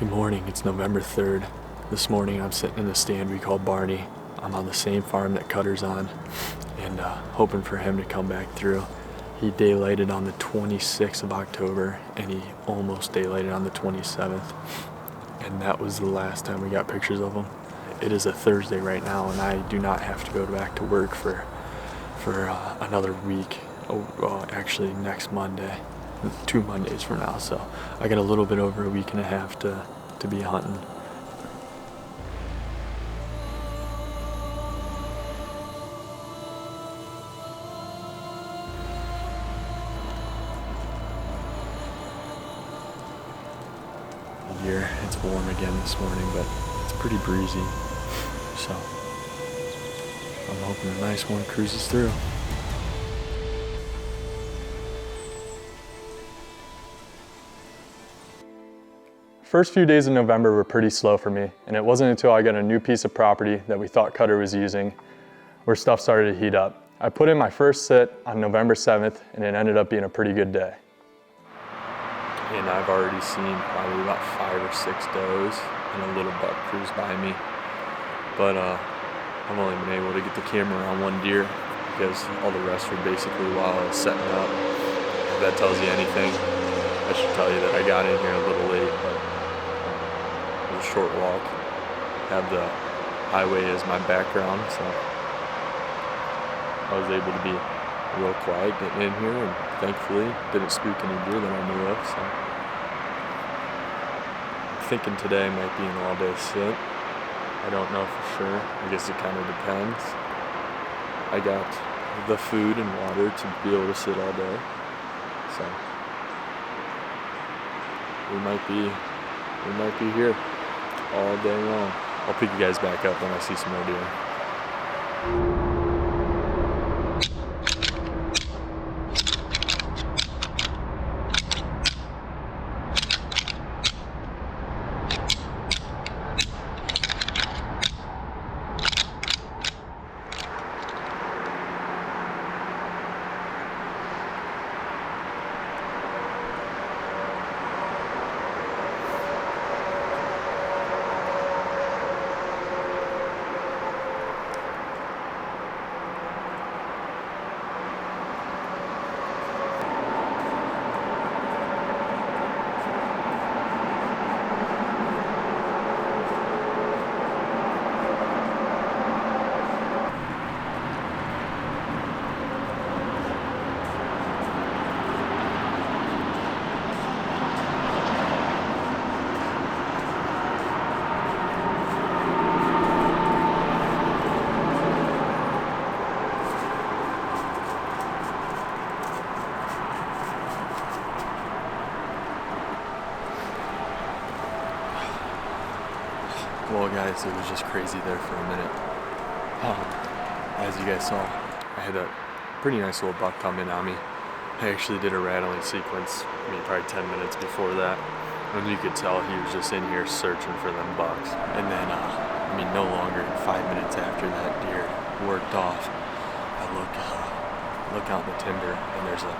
Good morning, it's November 3rd. This morning I'm sitting in the stand we call Barney. I'm on the same farm that Cutter's on and hoping for him to come back through. He daylighted on the 26th of October and he almost daylighted on the 27th. And that was the last time we got pictures of him. It is a Thursday right now and I do not have to go back to work for another week. Actually next Monday. 2 Mondays from now, so I got a little bit over a week and a half to be hunting. Here, it's warm again this morning, but it's pretty breezy, so I'm hoping a nice one cruises through. First few days in November were pretty slow for me, and it wasn't until I got a new piece of property that we thought Cutter was using where stuff started to heat up. I put in my first sit on November 7th, and it ended up being a pretty good day. And I've already seen probably about 5 or 6 does and a little buck cruise by me. But I've only been able to get the camera on one deer because all the rest were basically while I was setting up. If that tells you anything, I should tell you that I got in here a little late, but it was a short walk. Have the highway as my background, so I was able to be real quiet getting in here, and thankfully didn't spook any deer that I knew of. So I'm thinking today might be an all-day sit. I don't know for sure. I guess it kind of depends. I got the food and water to be able to sit all day, so we might be here all day long. I'll pick you guys back up when I see some more deer. Well guys, it was just crazy there for a minute. As you guys saw, I had a pretty nice little buck come in on me. I actually did a rattling sequence, probably 10 minutes before that. And you could tell he was just in here searching for them bucks. And then, no longer than 5 minutes after that deer worked off, I look out in the timber and there's a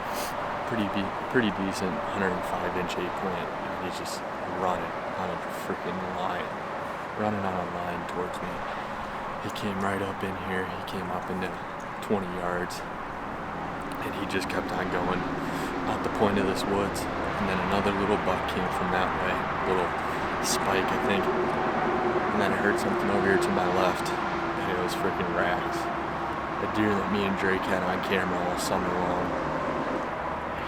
pretty decent 105-inch 8-point. And he's just running on a freaking line. Running on a line towards me. He came right up in here. He came up into 20 yards. And he just kept on going out the point of this woods. And then another little buck came from that way. Little spike, I think. And then I heard something over here to my left. And it was freaking racks. A deer that me and Drake had on camera all summer long.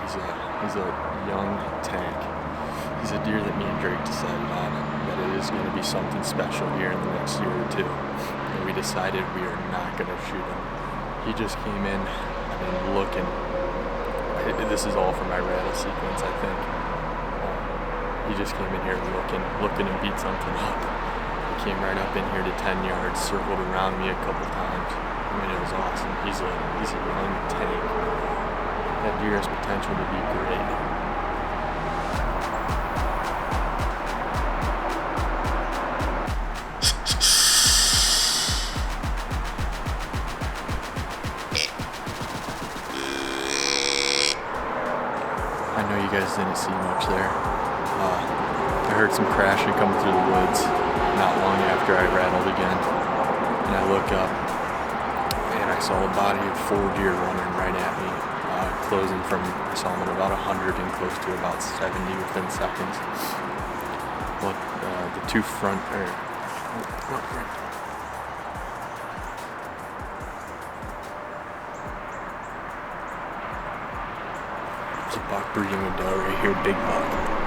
He's a young tank. He's a deer that me and Drake decided on that it is going to be something special here in the next year or two. And we decided we are not going to shoot him. He just came in, looking. This is all from my rattle sequence, I think. He just came in here looking and beat something up. He came right up in here to 10 yards, circled around me a couple times. It was awesome. He's a young tank. That deer has potential to be great. I know you guys didn't see much there. I heard some crashing coming through the woods not long after I rattled again. And I look up and I saw a body of 4 deer running right at me, closing from, I saw them at about 100 and close to about 70 within seconds. Look, the two front, there's a buck breeding a doe right here, big buck.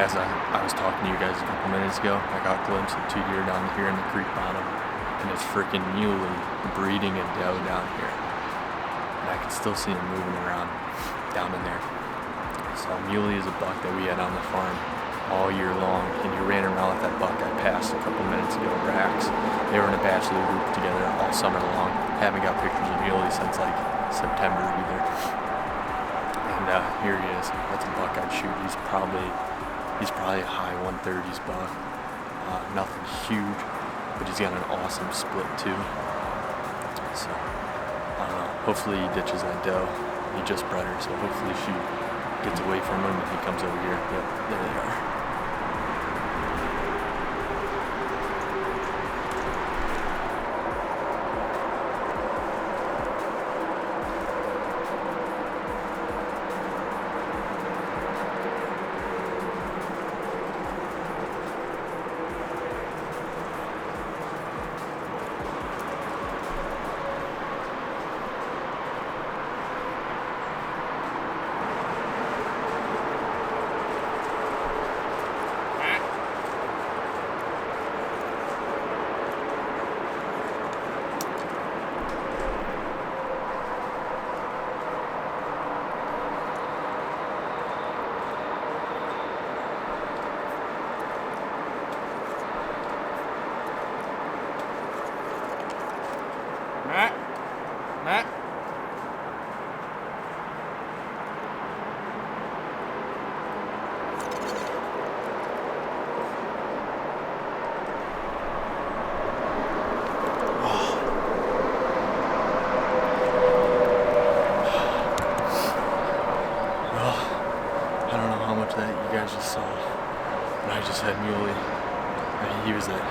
As I was talking to you guys a couple minutes ago, I got a glimpse of 2 deer down here in the creek bottom, and it's freaking Muley breeding a doe down here. And I can still see him moving around down in there. So Muley is a buck that we had on the farm all year long, and he ran around with that buck I passed a couple minutes ago, Rax. They were in a bachelor group together all summer long. Haven't got pictures of Muley since like September either. And here he is. That's a buck I'd shoot. He's probably a high 130s buck. Nothing huge, but he's got an awesome split too. So, I don't know. Hopefully he ditches that doe. He just bred her, so hopefully she gets away from him and he comes over here. Yep, there they are. Matt? I don't know how much that you guys just saw, but I just had Muley. I mean, he was at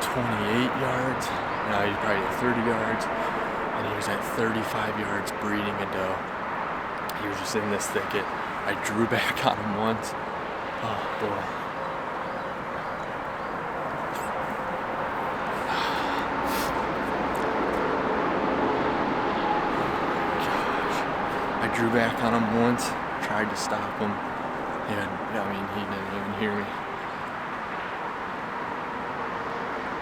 28 yards, now he's probably at 30 yards, and he was at 35 yards breeding a doe. He was just in this thicket. I drew back on him once. Oh boy. Gosh. I drew back on him once, tried to stop him, and I mean, he didn't even hear me.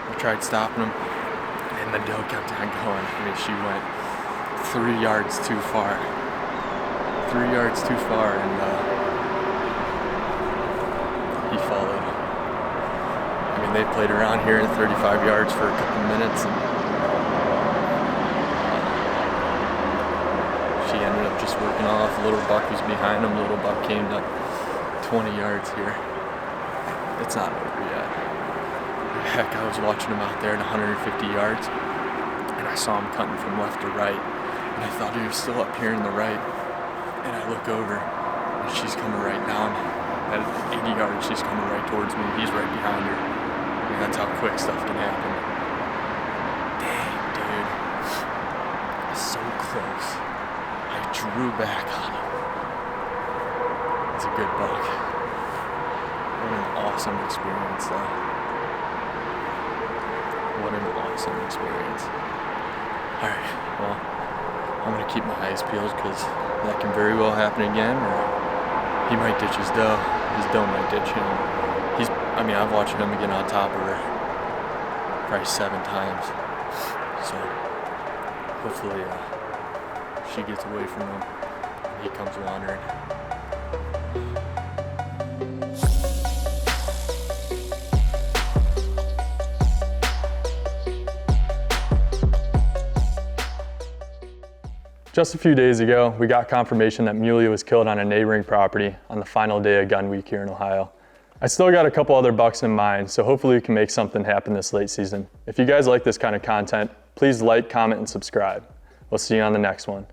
I tried stopping him, and the doe kept on going. I mean, she went 3 yards too far. 3 yards too far, and he followed. I mean, they played around here at 35 yards for a couple minutes, and she ended up just working off. Little buck was behind him. Little buck came to 20 yards here. It's not over yet. Heck, I was watching him out there at 150 yards, and I saw him cutting from left to right, and I thought he was still up here in the right, and I look over, and she's coming right down. At 80 yards, she's coming right towards me. He's right behind her. I mean, that's how quick stuff can happen. Dang, dude. So close. I drew back on him. It's a good buck. What an awesome experience, though. What an awesome experience. Alright, well, I'm going to keep my eyes peeled because that can very well happen again, or he might ditch his doe. His doe might ditch him. I've watched him get on top of her probably 7 times. So, hopefully she gets away from him and he comes wandering. Just a few days ago, we got confirmation that Muley was killed on a neighboring property on the final day of gun week here in Ohio. I still got a couple other bucks in mind, so hopefully we can make something happen this late season. If you guys like this kind of content, please like, comment, and subscribe. We'll see you on the next one.